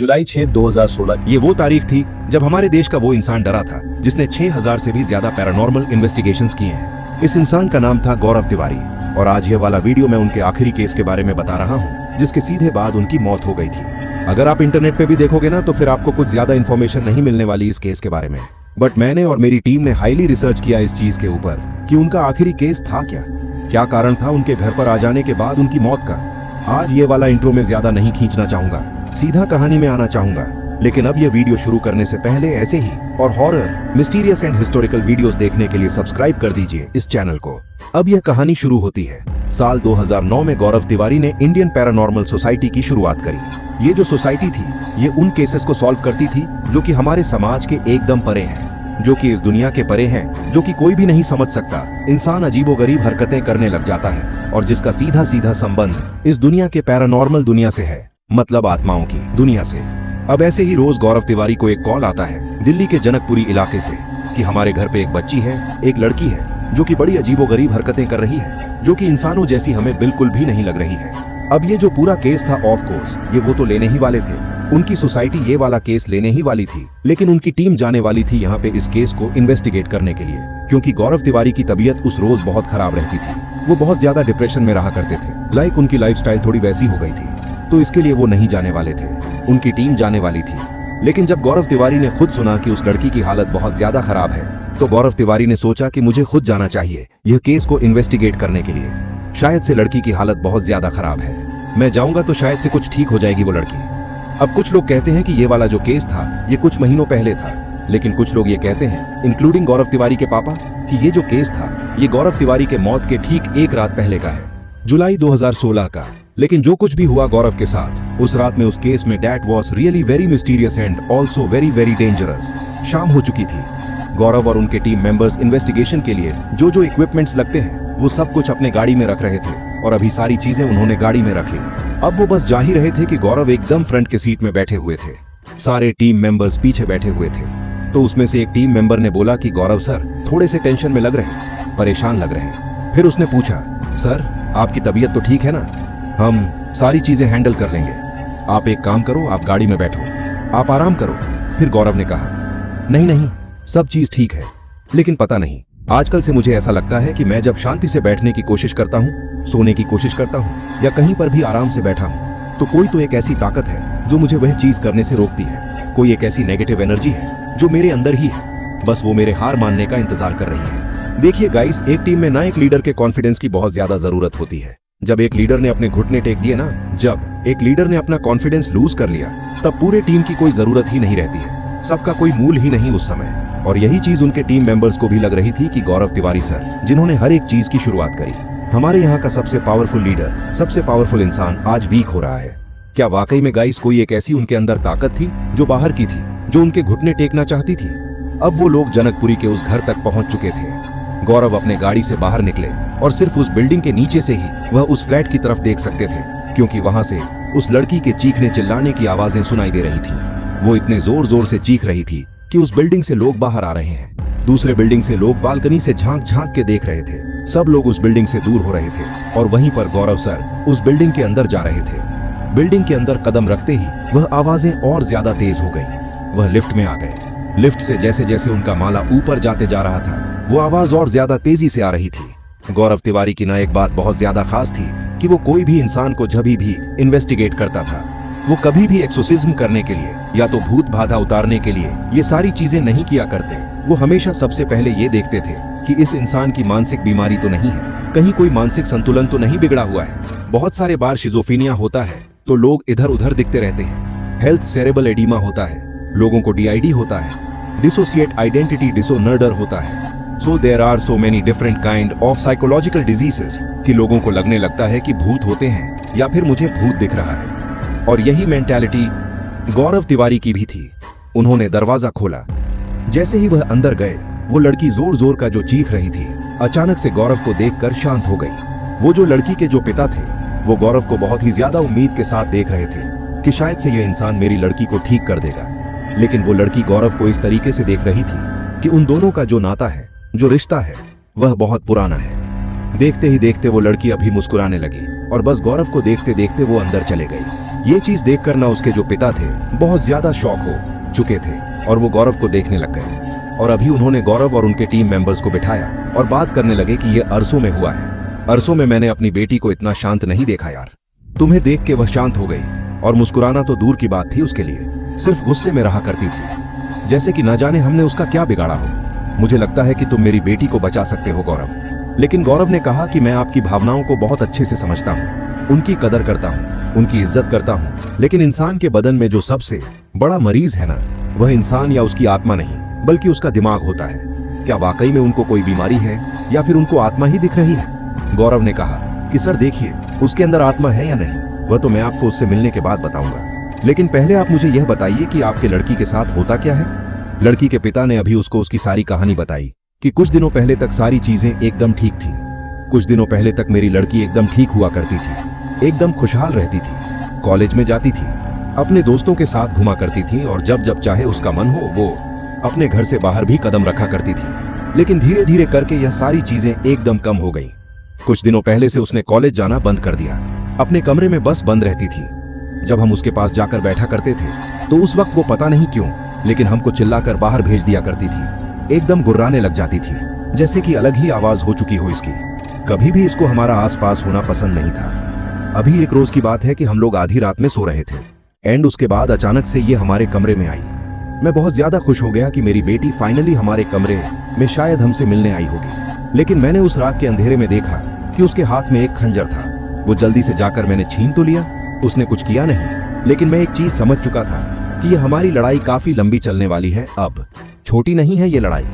जुलाई 6, 2016। ये वो तारीख थी जब हमारे देश का वो इंसान डरा था जिसने 6000 से भी ज्यादा पैरानॉर्मल इन्वेस्टिगेशंस किए हैं। इस इंसान का नाम था गौरव तिवारी और आज ये वाला वीडियो मैं उनके आखिरी केस के बारे में बता रहा हूँ जिसके सीधे बाद उनकी मौत हो गई थी। अगर आप इंटरनेट पे भी देखोगे ना तो फिर आपको कुछ ज्यादा इन्फॉर्मेशन नहीं मिलने वाली इस केस के बारे में, बट मैंने और मेरी टीम ने हाईली रिसर्च किया इस चीज के ऊपर कि उनका आखिरी केस था क्या कारण था उनके घर पर आ जाने के बाद उनकी मौत का। आज ये वाला इंट्रो में ज्यादा नहीं खींचना चाहूंगा, सीधा कहानी में आना चाहूंगा। लेकिन अब ये वीडियो शुरू करने से पहले ऐसे ही और horror, mysterious and historical videos देखने के लिए सब्सक्राइब कर दीजिए इस चैनल को। अब यह कहानी शुरू होती है। साल 2009 में गौरव तिवारी ने इंडियन पैरानॉर्मल सोसाइटी की शुरुआत करी। ये जो सोसाइटी थी ये उन केसेस को सॉल्व करती थी जो कि हमारे समाज के एकदम परे हैं, जो कि इस दुनिया के परे हैं, जो कि कोई भी नहीं समझ सकता। इंसान अजीबोगरीब हरकतें करने लग जाता है और जिसका सीधा सीधा संबंध इस दुनिया के पैरानॉर्मल दुनिया से है, मतलब आत्माओं की दुनिया से। अब ऐसे ही रोज गौरव तिवारी को एक कॉल आता है दिल्ली के जनकपुरी इलाके से कि हमारे घर पे एक बच्ची है, एक लड़की है जो कि बड़ी अजीबोगरीब हरकतें कर रही है, जो कि इंसानों जैसी हमें बिल्कुल भी नहीं लग रही है। अब ये जो पूरा केस था, ऑफ कोर्स ये वो तो लेने ही वाले थे, उनकी सोसाइटी ये वाला केस लेने ही वाली थी, लेकिन उनकी टीम जाने वाली थी यहाँ पे इस केस को इन्वेस्टिगेट करने के लिए, क्योंकि गौरव तिवारी की तबीयत उस रोज बहुत खराब रहती थी। वो बहुत ज्यादा डिप्रेशन में रहा करते थे, उनकी लाइफस्टाइल थोड़ी वैसी हो गई थी, तो इसके लिए वो नहीं जाने वाले थे, उनकी टीम जाने वाली थी। लेकिन जब गौरव तिवारी ने खुद सुना कि उस लड़की की हालत बहुत ज्यादा खराब है, तो गौरव तिवारी ने सोचा कि मुझे खुद जाना चाहिए यह केस को इन्वेस्टिगेट करने के लिए। शायद से लड़की की हालत बहुत ज्यादा खराब है, मैं जाऊंगा तो शायद से कुछ ठीक हो जाएगी वो लड़की। अब कुछ लोग कहते हैं कि ये वाला जो केस था ये कुछ महीनों पहले था, लेकिन कुछ लोग ये कहते हैं, इंक्लूडिंग गौरव तिवारी के पापा, कि ये जो केस था ये गौरव तिवारी के मौत के ठीक एक रात पहले का है, जुलाई 2016 का। लेकिन जो कुछ भी हुआ गौरव के साथ उस रात में, उस केस में, that was really very mysterious and also very very dangerous. शाम हो चुकी थी। गौरव और उनके टीम मेंबर्स इन्वेस्टिगेशन के लिए जो जो इक्विपमेंट्स लगते हैं वो सब कुछ अपने गाड़ी में रख रहे थे और अभी सारी चीजें उन्होंने गाड़ी में रख ली। अब वो बस जा ही रहे थे कि गौरव एकदम फ्रंट के सीट में बैठे हुए थे, सारे टीम मेंबर्स पीछे बैठे हुए थे। तो उसमें से एक टीम मेंबर ने बोला कि गौरव सर थोड़े से टेंशन में लग रहे, परेशान लग रहे। फिर उसने पूछा, सर आपकी तबीयत तो ठीक है ना? हम सारी चीजें हैंडल कर लेंगे, आप एक काम करो, आप गाड़ी में बैठो, आप आराम करो। फिर गौरव ने कहा, नहीं सब चीज ठीक है, लेकिन पता नहीं आजकल से मुझे ऐसा लगता है कि मैं जब शांति से बैठने की कोशिश करता हूँ, सोने की कोशिश करता हूँ या कहीं पर भी आराम से बैठा हूँ, तो कोई तो एक ऐसी ताकत है जो मुझे वह चीज करने से रोकती है। कोई एक ऐसी नेगेटिव एनर्जी है जो मेरे अंदर ही है, बस वो मेरे हार मानने का इंतजार कर रही है। देखिए गाइस, एक टीम में ना एक लीडर के कॉन्फिडेंस की बहुत ज्यादा जरूरत होती है। जब एक लीडर ने अपने घुटने टेक दिए ना, जब एक लीडर ने अपना कॉन्फिडेंस लूज कर लिया, तब पूरे टीम की कोई जरूरत ही नहीं रहती है, सबका कोई मूल ही नहीं उस समय। और यही चीज उनके टीम मेंबर्स को भी लग रही थी कि गौरव तिवारी सर, जिन्होंने हर एक चीज की शुरुआत करी, हमारे यहाँ का सबसे पावरफुल लीडर, सबसे पावरफुल इंसान, आज वीक हो रहा है। क्या वाकई में गाइस कोई एक ऐसी उनके अंदर ताकत थी जो बाहर की थी, जो उनके घुटने टेकना चाहती थी? अब वो लोग जनकपुरी के उस घर तक पहुंच चुके थे। गौरव अपने गाड़ी से बाहर निकले और सिर्फ उस बिल्डिंग के नीचे से ही वह उस फ्लैट की तरफ देख सकते थे, क्योंकि वहां से उस लड़की के चीखने चिल्लाने की आवाजें सुनाई दे रही थी। वो इतने जोर जोर से चीख रही थी कि उस बिल्डिंग से लोग बाहर आ रहे हैं। दूसरे बिल्डिंग से लोग बालकनी से झांक झांक के देख रहे थे। सब लोग उस बिल्डिंग से दूर हो रहे थे और वहीं पर गौरव सर उस बिल्डिंग के अंदर जा रहे थे। बिल्डिंग के अंदर कदम रखते ही वह आवाजें और ज्यादा तेज हो गई। वह लिफ्ट में आ गए। लिफ्ट से जैसे जैसे उनका माला ऊपर जाते जा रहा था, वो आवाज और ज्यादा तेजी से आ रही थी। गौरव तिवारी की ना एक बात बहुत ज्यादा खास थी कि वो कोई भी इंसान को जब भी इन्वेस्टिगेट करता था, वो कभी भी एक्सोसिज्म करने के लिए या तो भूत बाधा उतारने के लिए ये सारी चीजें नहीं किया करते। वो हमेशा सबसे पहले ये देखते थे कि इस इंसान की मानसिक बीमारी तो नहीं है, कहीं कोई मानसिक संतुलन तो नहीं बिगड़ा हुआ है। बहुत सारे बार शिजोफ्रेनिया होता है तो लोग इधर उधर दिखते रहते हैं। हेल्थ सेरेबल एडिमा होता है, लोगों को DID होता है, डिसोसिएट आइडेंटिटी डिसऑर्डर होता है। So there are so many different kind of psychological diseases कि लोगों को लगने लगता है कि भूत होते हैं या फिर मुझे भूत दिख रहा है। और यही मेंटालिटी गौरव तिवारी की भी थी। उन्होंने दरवाजा खोला। जैसे ही वह अंदर गए, वो लड़की जोर जोर का जो चीख रही थी, अचानक से गौरव को देखकर शांत हो गई। वो जो लड़की के जो पिता थे, वो गौरव को बहुत ही ज्यादा उम्मीद के साथ देख रहे थे कि शायद से यह इंसान मेरी लड़की को ठीक कर देगा। लेकिन वो लड़की गौरव को इस तरीके से देख रही थी कि उन दोनों का जो नाता है, जो रिश्ता है, वह बहुत पुराना है। देखते ही देखते वो लड़की अभी मुस्कुराने लगी और बस गौरव को देखते देखते वो अंदर चले गई। ये चीज देखकर ना उसके जो पिता थे बहुत ज्यादा शॉक हो चुके थे और वो गौरव को देखने लग गए। और अभी उन्होंने गौरव और उनके टीम मेंबर्स को बिठाया और बात करने लगे कि ये अरसों में हुआ है। अरसों में मैंने अपनी बेटी को इतना शांत नहीं देखा यार। तुम्हें देख के वह शांत हो गई और मुस्कुराना तो दूर की बात थी उसके लिए, सिर्फ गुस्से में रहा करती थी, जैसे कि न जाने हमने उसका क्या बिगाड़ा हो। मुझे लगता है कि तुम मेरी बेटी को बचा सकते हो गौरव। लेकिन गौरव ने कहा कि मैं आपकी भावनाओं को बहुत अच्छे से समझता हूँ, उनकी कदर करता हूँ, उनकी इज्जत करता हूँ, लेकिन इंसान के बदन में जो सबसे बड़ा मरीज है ना, वह इंसान या उसकी आत्मा नहीं बल्कि उसका दिमाग होता है। क्या वाकई में उनको कोई बीमारी है या फिर उनको आत्मा ही दिख रही है? गौरव ने कहा कि सर देखिए, उसके अंदर आत्मा है या नहीं वह तो मैं आपको उससे मिलने के बाद बताऊंगा, लेकिन पहले आप मुझे यह बताइए कि आपके लड़की के साथ होता क्या है। लड़की के पिता ने अभी उसको उसकी सारी कहानी बताई कि कुछ दिनों पहले तक सारी चीजें एकदम ठीक थी। कुछ दिनों पहले तक मेरी लड़की एकदम ठीक हुआ करती थी, एकदम खुशहाल रहती थी, कॉलेज में जाती थी, अपने दोस्तों के साथ घुमा करती थी और जब जब चाहे उसका मन हो वो अपने घर से बाहर भी कदम रखा करती थी। लेकिन धीरे धीरे करके यह सारी चीजें एकदम कम हो गई। कुछ दिनों पहले से उसने कॉलेज जाना बंद कर दिया, अपने कमरे में बस बंद रहती थी। जब हम उसके पास जाकर बैठा करते थे तो उस वक्त वो पता नहीं क्यों लेकिन हमको चिल्लाकर बाहर भेज दिया करती थी, एकदम गुर्राने लग जाती थी, जैसे कि अलग ही आवाज हो चुकी हो इसकी। कभी भी इसको हमारा आसपास होना पसंद नहीं था। अभी एक रोज की बात है कि हम लोग आधी रात में सो रहे थे एंड उसके बाद अचानक से ये हमारे कमरे में आई। मैं बहुत ज्यादा खुश हो गया कि मेरी बेटी फाइनली हमारे कमरे में शायद हमसे मिलने आई होगी। लेकिन मैंने उस रात के अंधेरे में देखा कि उसके हाथ में एक खंजर था। वो जल्दी से जाकर मैंने छीन तो लिया, उसने कुछ किया नहीं, लेकिन मैं एक चीज समझ चुका था कि ये हमारी लड़ाई काफी लंबी चलने वाली है। अब छोटी नहीं है ये लड़ाई,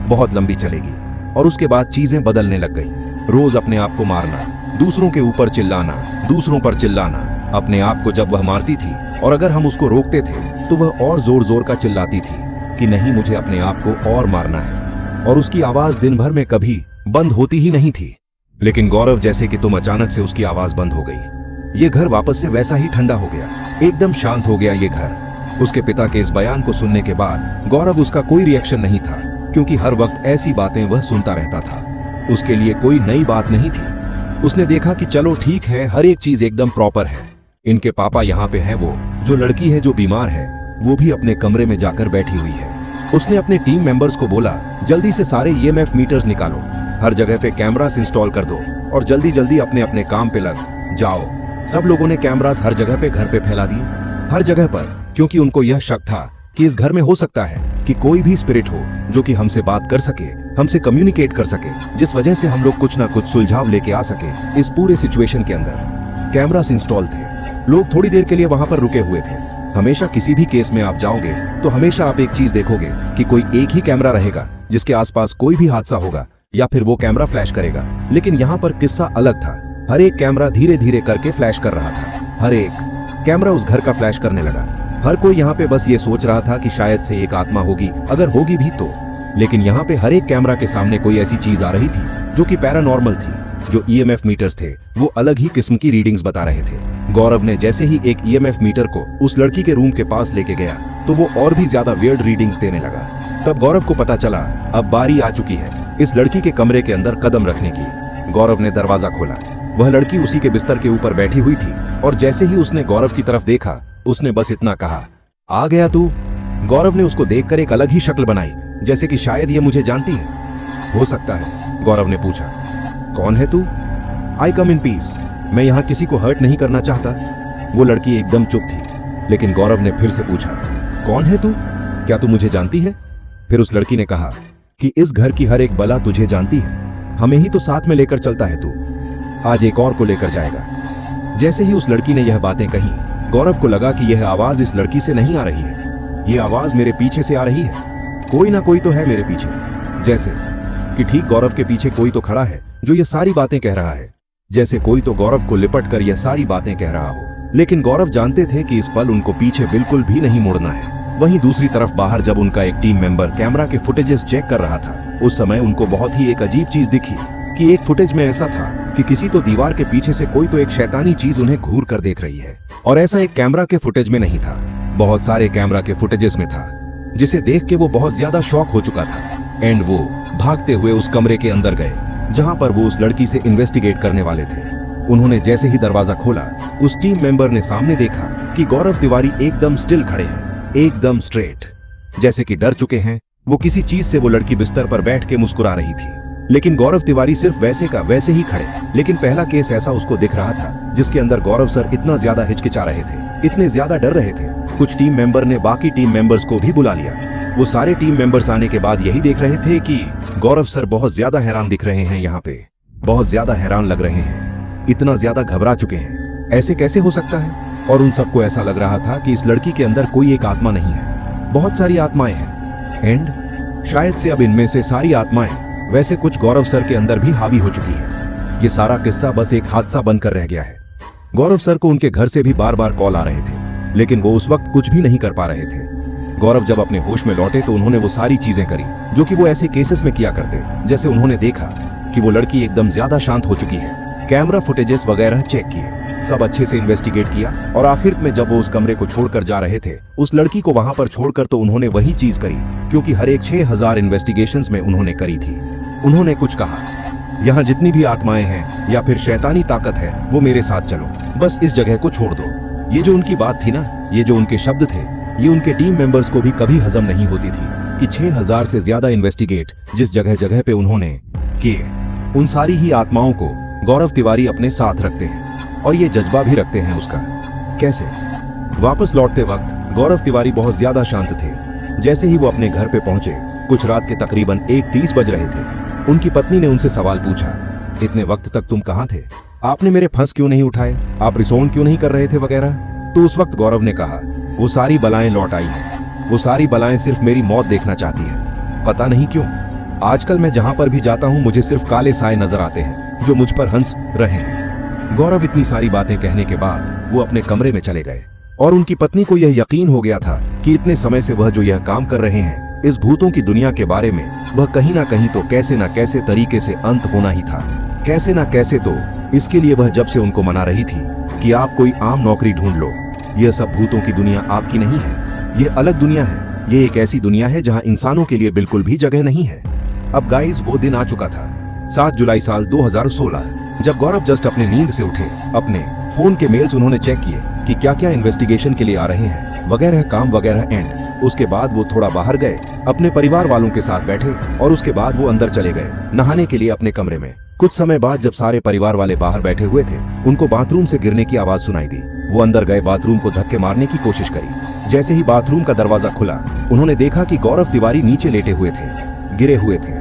बहुत लंबी चलेगी। और उसके बाद चीजें बदलने लग गई। रोज अपने आप को मारना, दूसरों के ऊपर चिल्लाना, दूसरों पर चिल्लाना। अपने आप को जब वह मारती थी और अगर हम उसको रोकते थे तो वह और जोर जोर का चिल्लाती थी कि नहीं, मुझे अपने आप को और मारना है। और उसकी आवाज दिन भर में कभी बंद होती ही नहीं थी। लेकिन गौरव, जैसे कि तुम अचानक से उसकी आवाज बंद हो गई। ये घर वापस से वैसा ही ठंडा हो गया, एकदम शांत हो गया ये घर। उसके पिता के इस बयान को सुनने के बाद गौरव उसका कोई रिएक्शन नहीं था, क्योंकि हर वक्त ऐसी बातें वह सुनता रहता था। उसके लिए कोई नई बात नहीं थी। उसने देखा कि चलो ठीक है, हर एक चीज एकदम प्रॉपर है। इनके पापा यहाँ पे है, वो जो लड़की है जो बीमार है वो भी अपने कमरे में जाकर बैठी हुई है। उसने अपने टीम मेंबर्स को बोला, जल्दी से सारे ईएमएफ मीटर्स निकालो, हर जगह पे कैमरास इंस्टॉल कर दो और जल्दी जल्दी अपने अपने काम पे लग जाओ। सब लोगों ने कैमरास हर जगह पे घर पे फैला दिए, हर जगह पर, क्योंकि उनको यह शक था कि इस घर में हो सकता है कि कोई भी स्पिरिट हो जो कि हमसे बात कर सके, हमसे कम्युनिकेट कर सके, जिस वजह से हम लोग कुछ ना कुछ सुलझाव लेके आ सके इस पूरे सिचुएशन के अंदर। कैमरास इंस्टॉल थे, लोग थोड़ी देर के लिए वहां पर रुके हुए थे। हमेशा किसी भी केस में आप जाओगे तो हमेशा आप एक चीज देखोगे कि कोई एक ही कैमरा रहेगा जिसके आसपास कोई भी हादसा होगा या फिर वो कैमरा फ्लैश करेगा। लेकिन यहाँ पर किस्सा अलग था। हर एक कैमरा धीरे धीरे करके फ्लैश कर रहा था। हर एक कैमरा उस घर का फ्लैश करने लगा। हर कोई यहाँ पे बस ये सोच रहा था कि शायद से एक आत्मा होगी, अगर होगी भी तो। लेकिन यहाँ पे हर एक कैमरा के सामने कोई ऐसी चीज आ रही थी जो कि पैरानॉर्मल थी। जो ईएमएफ मीटर्स थे वो अलग ही किस्म की रीडिंग्स बता रहे थे। गौरव ने जैसे ही एक ईएमएफ मीटर को उस लड़की के रूम के पास लेके गया तो वो और भी ज्यादा वियर्ड रीडिंग्स देने लगा। तब गौरव को पता चला अब बारी आ चुकी है इस लड़की के कमरे के अंदर कदम रखने की। गौरव ने दरवाजा खोला। वह लड़की उसी के बिस्तर के ऊपर बैठी हुई थी और जैसे ही उसने गौरव की तरफ देखा उसने बस इतना कहा, आ गया तू। गौरव ने उसको देखकर एक अलग ही शक्ल बनाई, जैसे कि शायद ये मुझे जानती है। हो सकता है, गौरव ने पूछा, कौन है तू? आई कम इन पीस, मैं यहाँ किसी को हर्ट नहीं करना चाहता। वो लड़की एकदम चुप थी, लेकिन गौरव ने फिर से पूछा, कौन है तू? क्या तू मुझे जानती है? फिर उस लड़की ने कहा कि इस घर की हर एक बला तुझे जानती है, हमें ही तो साथ में लेकर चलता है तू, आज एक और को लेकर जाएगा। जैसे ही उस लड़की ने यह बातें कही, गौरव को लगा कि यह आवाज इस लड़की से नहीं आ रही है, ये आवाज मेरे पीछे से आ रही है। कोई ना कोई तो है मेरे पीछे, जैसे कि ठीक गौरव के पीछे कोई तो खड़ा है जो ये सारी बातें कह रहा है, जैसे कोई तो गौरव को लिपट कर यह सारी बातें कह रहा हो। लेकिन गौरव जानते थे कि इस पल उनको पीछे बिल्कुल भी नहीं मुड़ना है। वहीं दूसरी तरफ बाहर जब उनका एक टीम मेंबर कैमरा के फुटेजेस चेक कर रहा था, उस समय उनको बहुत ही एक अजीब चीज दिखी कि एक फुटेज में ऐसा था कि किसी तो दीवार के पीछे से कोई तो एक शैतानी चीज उन्हें घूर कर देख रही है। और ऐसा एक कैमरा के फुटेज में नहीं था, बहुत सारे कैमरा के फुटेजेस में था, जिसे देख के वो बहुत ज्यादा शॉक हो चुका था। एंड वो भागते हुए उस कमरे के अंदर गए जहां पर वो उस लड़की से इन्वेस्टिगेट करने वाले थे। उन्होंने जैसे ही दरवाजा खोला, उस टीम मेंबर ने सामने देखा कि गौरव तिवारी एकदम स्टिल खड़े हैं, एकदम स्ट्रेट, जैसे कि डर चुके हैं। वो किसी चीज से वो लड़की बिस्तर पर बैठ के मुस्कुरा रही थी, लेकिन गौरव तिवारी सिर्फ वैसे का वैसे ही खड़े। लेकिन पहला केस ऐसा उसको दिख रहा था जिसके अंदर गौरव सर इतना ज्यादा हिचकिचा रहे थे, इतने ज्यादा डर रहे थे। कुछ टीम मेंबर ने बाकी टीम मेंबर्स को भी बुला लिया। वो सारे टीम मेंबर्स आने के बाद यही देख रहे थे कि गौरव सर बहुत ज्यादा हैरान दिख रहे हैं, यहाँ पे बहुत ज्यादा हैरान लग रहे हैं, इतना ज्यादा घबरा चुके हैं, ऐसे कैसे हो सकता है। और उन सबको ऐसा लग रहा था कि इस लड़की के अंदर कोई एक आत्मा नहीं है, बहुत सारी आत्माएं हैं, एंड शायद से अब इनमें से सारी आत्माएं वैसे कुछ गौरव सर के अंदर भी हावी हो चुकी है। ये सारा किस्सा बस एक हादसा बनकर रह गया है। गौरव सर को उनके घर से भी बार बार कॉल आ रहे थे, लेकिन वो उस वक्त कुछ भी नहीं कर पा रहे थे। गौरव जब अपने होश में लौटे तो उन्होंने वो सारी चीजें करी जो कि वो ऐसे केसेस में किया करते। जैसे उन्होंने देखा कि वो लड़की एकदम ज्यादा शांत हो चुकी है, कैमरा फुटेजेस वगैरह चेक किए, सब अच्छे से इन्वेस्टिगेट किया, और आखिर में जब वो उस कमरे को छोड़कर जा रहे थे, उस लड़की को वहां पर छोड़कर, तो उन्होंने वही चीज करी क्योंकि हर एक 6000 इन्वेस्टिगेशंस में उन्होंने करी थी। उन्होंने कुछ कहा, यहाँ जितनी भी आत्माएं हैं या फिर शैतानी ताकत है, वो मेरे साथ चलो, बस इस जगह को छोड़ दो। ये जो उनकी बात थी ना, ये जो उनके शब्द थे, ये उनके टीम मेंबर्स को भी कभी हजम नहीं होती थी कि 6000 से ज्यादा इन्वेस्टिगेट जिस जगह जगह पे उन्होंने किए, उन सारी ही आत्माओं को गौरव तिवारी अपने साथ रखते हैं, और ये जज्बा भी रखते हैं उसका। कैसे? वापस लौटते वक्त गौरव तिवारी बहुत ज्यादा शांत थे। जैसे ही वो अपने घर पे पहुंचे, कुछ रात के तकरीबन 1:30 बज रहे थे, उनकी पत्नी ने उनसे सवाल पूछा, इतने वक्त तक तुम कहाँ थे? आपने मेरे फंस क्यों नहीं उठाए? आप रिसोंड क्यों नहीं कर रहे थे वगैरह? तो उस वक्त गौरव ने कहा, वो सारी बलाएं लौट आई हैं, वो सारी बलाएं सिर्फ मेरी मौत देखना चाहती है। पता नहीं क्यों आजकल मैं जहां पर भी जाता हूं, मुझे सिर्फ काले साए नजर आते हैं जो मुझ पर हंस रहे हैं। गौरव इतनी सारी बातें कहने के बाद वो अपने कमरे में चले गए, और उनकी पत्नी को यह यकीन हो गया था कि इतने समय से वह जो यह काम कर रहे हैं, इस भूतों की दुनिया के बारे में, वह कहीं ना कहीं तो कैसे ना कैसे तरीके से अंत होना ही था। कैसे ना कैसे तो इसके लिए वह जब से उनको मना रही थी कि आप कोई आम नौकरी ढूंढ लो, यह सब भूतों की दुनिया आपकी नहीं है, ये अलग दुनिया है, ये एक ऐसी दुनिया है जहां इंसानों के लिए बिल्कुल भी जगह नहीं है। अब गाइस, वो दिन आ चुका था, 7 जुलाई साल 2016, जब गौरव जस्ट अपने नींद से उठे। अपने फोन के मेल्स उन्होंने चेक किए कि क्या क्या इन्वेस्टिगेशन के लिए आ रहे हैं वगैरह, काम वगैरह, एंड उसके बाद वो थोड़ा बाहर गए, अपने परिवार वालों के साथ बैठे, और उसके बाद वो अंदर चले गए नहाने के लिए अपने कमरे में। कुछ समय बाद जब सारे परिवार वाले बाहर बैठे हुए थे, उनको बाथरूम से गिरने की आवाज सुनाई दी। वो अंदर गए, बाथरूम को धक्के मारने की कोशिश करी। जैसे ही बाथरूम का दरवाजा खुला, उन्होंने देखा कि गौरव तिवारी नीचे लेटे हुए थे, गिरे हुए थे।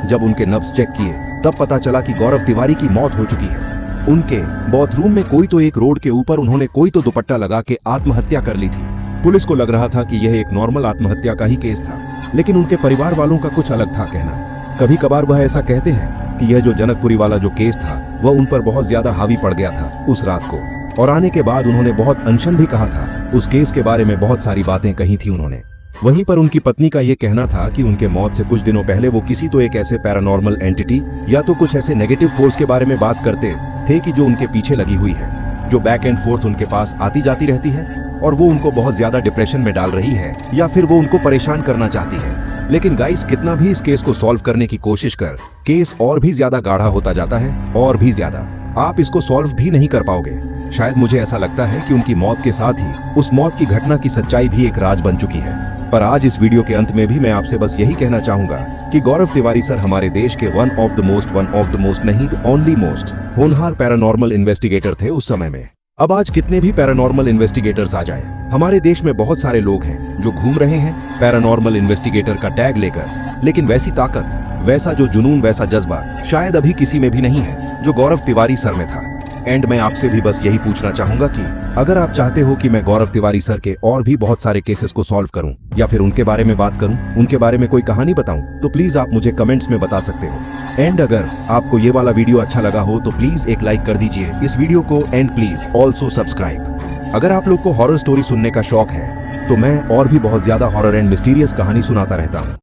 जब उनके नब्ज चेक किए, तब पता चला कि गौरव तिवारी की मौत हो चुकी है। उनके बाथरूम में कोई तो एक रोड के ऊपर उन्होंने कोई तो दुपट्टा लगा के आत्महत्या कर ली थी। पुलिस को लग रहा था कि यह एक नॉर्मल आत्महत्या का ही केस था, लेकिन उनके परिवार वालों का कुछ अलग था कहना। कभी कभार वह ऐसा कहते हैं कि यह जो जनकपुरी वाला जो केस था, वह उन पर बहुत ज्यादा हावी पड़ गया था उस रात को, और आने के बाद उन्होंने बहुत अनशन भी कहा था। उस केस के बारे में बहुत सारी बातें कही थी उन्होंने। वहीं पर उनकी पत्नी का यह कहना था कि उनके मौत से कुछ दिनों पहले वो किसी तो एक ऐसे पैरानॉर्मल एंटिटी या तो कुछ ऐसे नेगेटिव फोर्स के बारे में बात करते थे कि जो उनके पीछे लगी हुई है, जो बैक एंड फोर्थ उनके पास आती जाती रहती है, और वो उनको बहुत ज्यादा डिप्रेशन में डाल रही है, या फिर वो उनको परेशान करना चाहती है। लेकिन गाइस, कितना भी इस केस को सॉल्व करने की कोशिश कर, केस और भी ज्यादा गाढ़ा होता जाता है, और भी ज्यादा। आप इसको सॉल्व भी नहीं कर पाओगे। शायद मुझे ऐसा लगता है कि उनकी मौत के साथ ही उस मौत की घटना की सच्चाई भी एक राज बन चुकी है। पर आज इस वीडियो के अंत में भी मैं आपसे बस यही कहना चाहूंगा कि गौरव तिवारी सर हमारे देश के वन ऑफ द मोस्ट नहीं, ओनली मोस्ट होनहार पैरानॉर्मल इन्वेस्टिगेटर थे उस समय में। अब आज कितने भी पैरानॉर्मल इन्वेस्टिगेटर्स आ जाए, हमारे देश में बहुत सारे लोग हैं जो घूम रहे हैं पैरानॉर्मल इन्वेस्टिगेटर का टैग लेकर, लेकिन वैसी ताकत, वैसा जो जुनून, वैसा जज्बा शायद अभी किसी में भी नहीं है जो गौरव तिवारी सर में था। एंड मैं आपसे भी बस यही पूछना चाहूंगा कि अगर आप चाहते हो कि मैं गौरव तिवारी सर के और भी बहुत सारे केसेस को सॉल्व करूं, या फिर उनके बारे में बात करूं, उनके बारे में कोई कहानी बताऊं, तो प्लीज आप मुझे कमेंट्स में बता सकते हो। एंड अगर आपको ये वाला वीडियो अच्छा लगा हो तो प्लीज एक लाइक कर दीजिए इस वीडियो को, एंड प्लीज ऑल्सो सब्सक्राइब। अगर आप लोग को हॉरर स्टोरी सुनने का शौक है तो मैं और भी बहुत ज्यादा हॉरर एंड मिस्टीरियस कहानी सुनाता रहता हूँ।